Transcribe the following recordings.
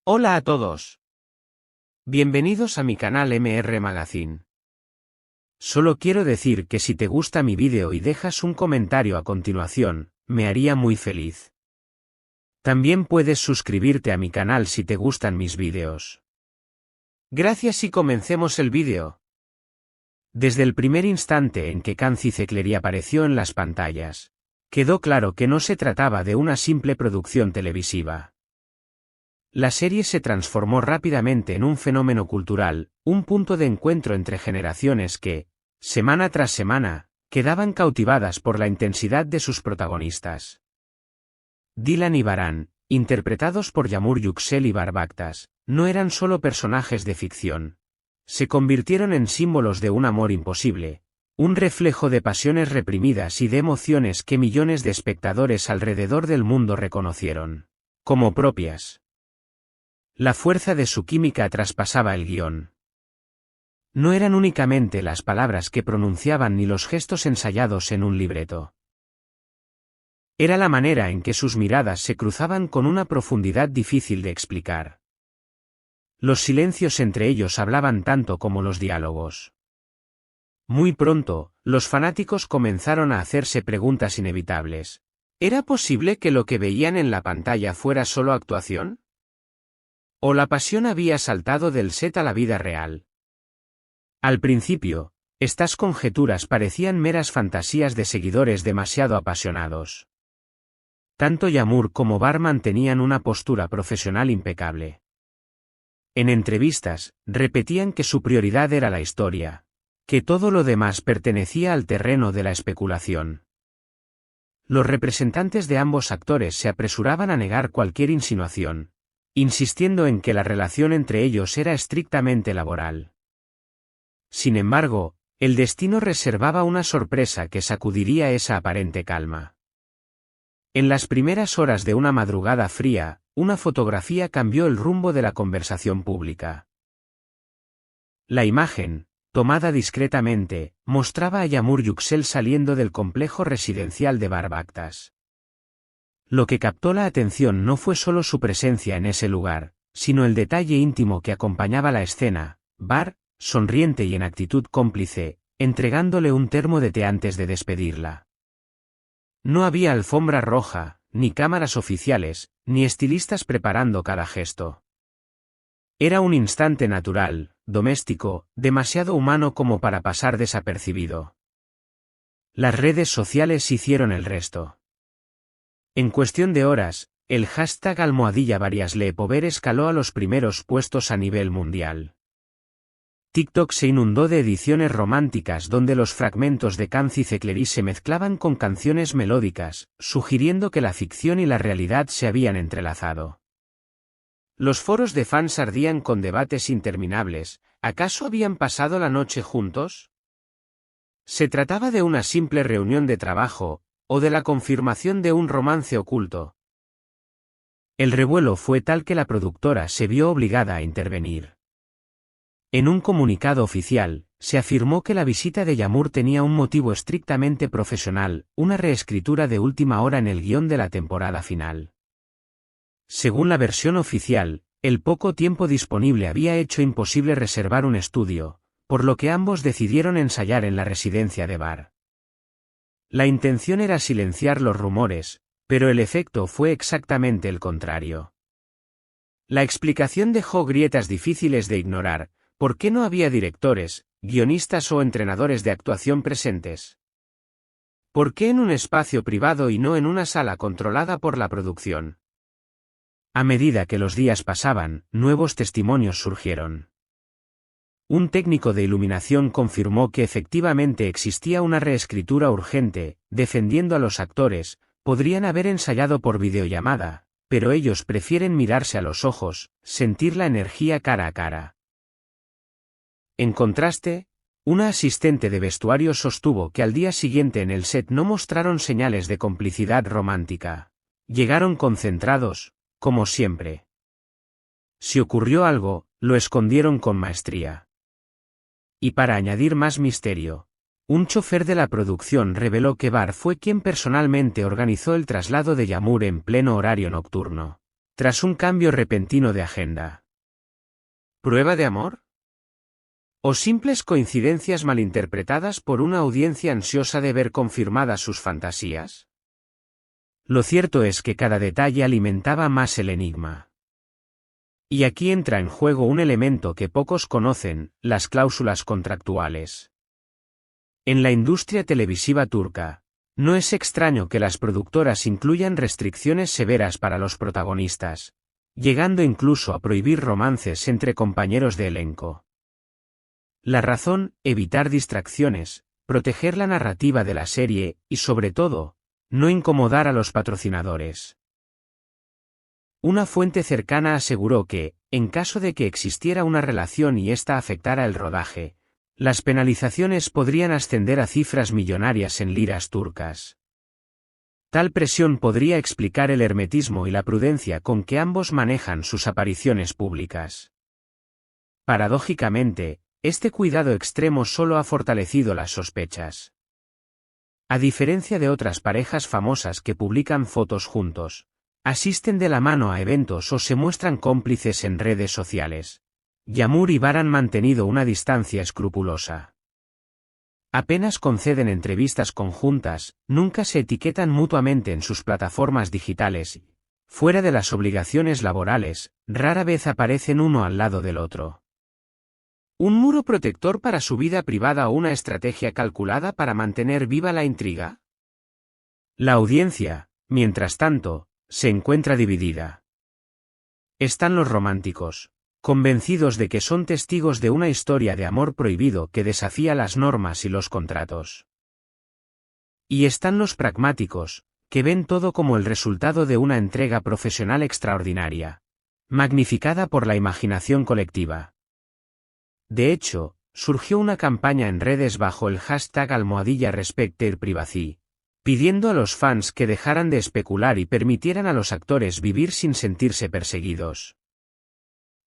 Hola a todos. Bienvenidos a mi canal MR Magazine. Solo quiero decir que si te gusta mi vídeo y dejas un comentario a continuación, me haría muy feliz. También puedes suscribirte a mi canal si te gustan mis vídeos. Gracias y comencemos el vídeo. Desde el primer instante en que Cancicecleri apareció en las pantallas, quedó claro que no se trataba de una simple producción televisiva. La serie se transformó rápidamente en un fenómeno cultural, un punto de encuentro entre generaciones que, semana tras semana, quedaban cautivadas por la intensidad de sus protagonistas. Dylan y Baran, interpretados por Yağmur Yüksel y Barbactas, no eran solo personajes de ficción. Se convirtieron en símbolos de un amor imposible, un reflejo de pasiones reprimidas y de emociones que millones de espectadores alrededor del mundo reconocieron como propias. La fuerza de su química traspasaba el guión. No eran únicamente las palabras que pronunciaban ni los gestos ensayados en un libreto. Era la manera en que sus miradas se cruzaban con una profundidad difícil de explicar. Los silencios entre ellos hablaban tanto como los diálogos. Muy pronto, los fanáticos comenzaron a hacerse preguntas inevitables. ¿Era posible que lo que veían en la pantalla fuera solo actuación? ¿O la pasión había saltado del set a la vida real? Al principio, estas conjeturas parecían meras fantasías de seguidores demasiado apasionados. Tanto Yağmur como Bar mantenían una postura profesional impecable. En entrevistas, repetían que su prioridad era la historia, que todo lo demás pertenecía al terreno de la especulación. Los representantes de ambos actores se apresuraban a negar cualquier insinuación, insistiendo en que la relación entre ellos era estrictamente laboral. Sin embargo, el destino reservaba una sorpresa que sacudiría esa aparente calma. En las primeras horas de una madrugada fría, una fotografía cambió el rumbo de la conversación pública. La imagen, tomada discretamente, mostraba a Yağmur Yüksel saliendo del complejo residencial de Barbactas. Lo que captó la atención no fue solo su presencia en ese lugar, sino el detalle íntimo que acompañaba la escena: Bar, sonriente y en actitud cómplice, entregándole un termo de té antes de despedirla. No había alfombra roja, ni cámaras oficiales, ni estilistas preparando cada gesto. Era un instante natural, doméstico, demasiado humano como para pasar desapercibido. Las redes sociales hicieron el resto. En cuestión de horas, el hashtag #variaslepover escaló a los primeros puestos a nivel mundial. TikTok se inundó de ediciones románticas donde los fragmentos de Cancicecleri se mezclaban con canciones melódicas, sugiriendo que la ficción y la realidad se habían entrelazado. Los foros de fans ardían con debates interminables. ¿Acaso habían pasado la noche juntos? ¿Se trataba de una simple reunión de trabajo, o de la confirmación de un romance oculto? El revuelo fue tal que la productora se vio obligada a intervenir. En un comunicado oficial, se afirmó que la visita de Yağmur tenía un motivo estrictamente profesional, una reescritura de última hora en el guión de la temporada final. Según la versión oficial, el poco tiempo disponible había hecho imposible reservar un estudio, por lo que ambos decidieron ensayar en la residencia de Bar. La intención era silenciar los rumores, pero el efecto fue exactamente el contrario. La explicación dejó grietas difíciles de ignorar. ¿Por qué no había directores, guionistas o entrenadores de actuación presentes? ¿Por qué en un espacio privado y no en una sala controlada por la producción? A medida que los días pasaban, nuevos testimonios surgieron. Un técnico de iluminación confirmó que efectivamente existía una reescritura urgente, defendiendo a los actores. Podrían haber ensayado por videollamada, pero ellos prefieren mirarse a los ojos, sentir la energía cara a cara. En contraste, una asistente de vestuario sostuvo que al día siguiente en el set no mostraron señales de complicidad romántica. Llegaron concentrados, como siempre. Si ocurrió algo, lo escondieron con maestría. Y para añadir más misterio, un chofer de la producción reveló que Bar fue quien personalmente organizó el traslado de Yağmur en pleno horario nocturno. tras un cambio repentino de agenda. ¿Prueba de amor? ¿O simples coincidencias malinterpretadas por una audiencia ansiosa de ver confirmadas sus fantasías? Lo cierto es que cada detalle alimentaba más el enigma. Y aquí entra en juego un elemento que pocos conocen, las cláusulas contractuales. En la industria televisiva turca, no es extraño que las productoras incluyan restricciones severas para los protagonistas, llegando incluso a prohibir romances entre compañeros de elenco. La razón, evitar distracciones, proteger la narrativa de la serie y, sobre todo, no incomodar a los patrocinadores. Una fuente cercana aseguró que, en caso de que existiera una relación y ésta afectara el rodaje, las penalizaciones podrían ascender a cifras millonarias en liras turcas. Tal presión podría explicar el hermetismo y la prudencia con que ambos manejan sus apariciones públicas. Paradójicamente, este cuidado extremo solo ha fortalecido las sospechas. A diferencia de otras parejas famosas que publican fotos juntos, asisten de la mano a eventos o se muestran cómplices en redes sociales, Yağmur y Bahar han mantenido una distancia escrupulosa. Apenas conceden entrevistas conjuntas, nunca se etiquetan mutuamente en sus plataformas digitales y, fuera de las obligaciones laborales, rara vez aparecen uno al lado del otro. ¿Un muro protector para su vida privada o una estrategia calculada para mantener viva la intriga? La audiencia, mientras tanto, se encuentra dividida. Están los románticos, convencidos de que son testigos de una historia de amor prohibido que desafía las normas y los contratos. Y están los pragmáticos, que ven todo como el resultado de una entrega profesional extraordinaria, magnificada por la imaginación colectiva. De hecho, surgió una campaña en redes bajo el hashtag #RespectTheirPrivacy, pidiendo a los fans que dejaran de especular y permitieran a los actores vivir sin sentirse perseguidos.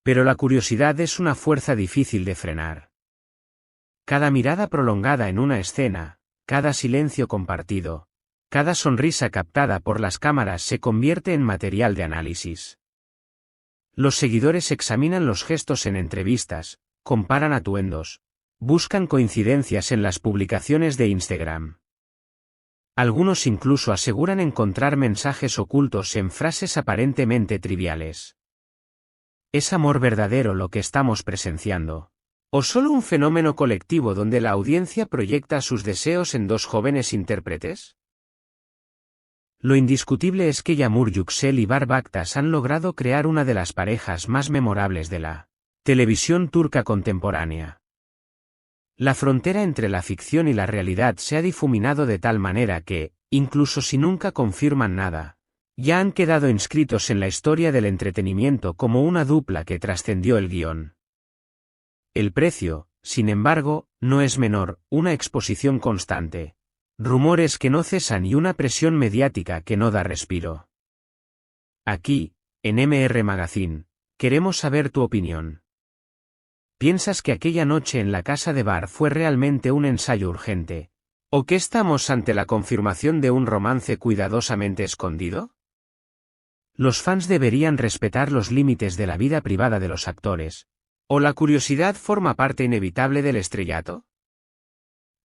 Pero la curiosidad es una fuerza difícil de frenar. Cada mirada prolongada en una escena, cada silencio compartido, cada sonrisa captada por las cámaras se convierte en material de análisis. Los seguidores examinan los gestos en entrevistas, comparan atuendos, buscan coincidencias en las publicaciones de Instagram. Algunos incluso aseguran encontrar mensajes ocultos en frases aparentemente triviales. ¿Es amor verdadero lo que estamos presenciando? ¿O solo un fenómeno colectivo donde la audiencia proyecta sus deseos en dos jóvenes intérpretes? Lo indiscutible es que Yağmur Yüksel y Bahar Baktas han logrado crear una de las parejas más memorables de la televisión turca contemporánea. La frontera entre la ficción y la realidad se ha difuminado de tal manera que, incluso si nunca confirman nada, ya han quedado inscritos en la historia del entretenimiento como una dupla que trascendió el guión. El precio, sin embargo, no es menor, una exposición constante, rumores que no cesan y una presión mediática que no da respiro. Aquí, en MR Magazine, queremos saber tu opinión. ¿Piensas que aquella noche en la casa de Bahar fue realmente un ensayo urgente? ¿O que estamos ante la confirmación de un romance cuidadosamente escondido? ¿Los fans deberían respetar los límites de la vida privada de los actores? ¿O la curiosidad forma parte inevitable del estrellato?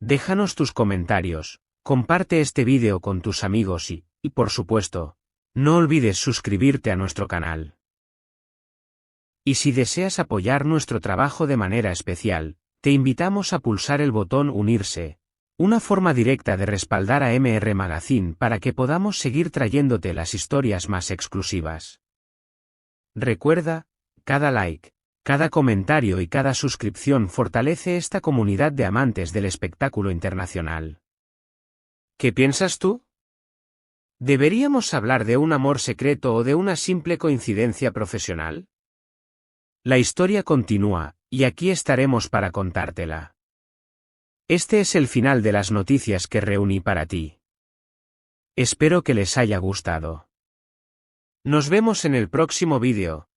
Déjanos tus comentarios, comparte este vídeo con tus amigos y, por supuesto, no olvides suscribirte a nuestro canal. Y si deseas apoyar nuestro trabajo de manera especial, te invitamos a pulsar el botón Unirse, una forma directa de respaldar a MR Magazine para que podamos seguir trayéndote las historias más exclusivas. Recuerda, cada like, cada comentario y cada suscripción fortalece esta comunidad de amantes del espectáculo internacional. ¿Qué piensas tú? ¿Deberíamos hablar de un amor secreto o de una simple coincidencia profesional? La historia continúa, y aquí estaremos para contártela. Este es el final de las noticias que reuní para ti. Espero que les haya gustado. Nos vemos en el próximo vídeo.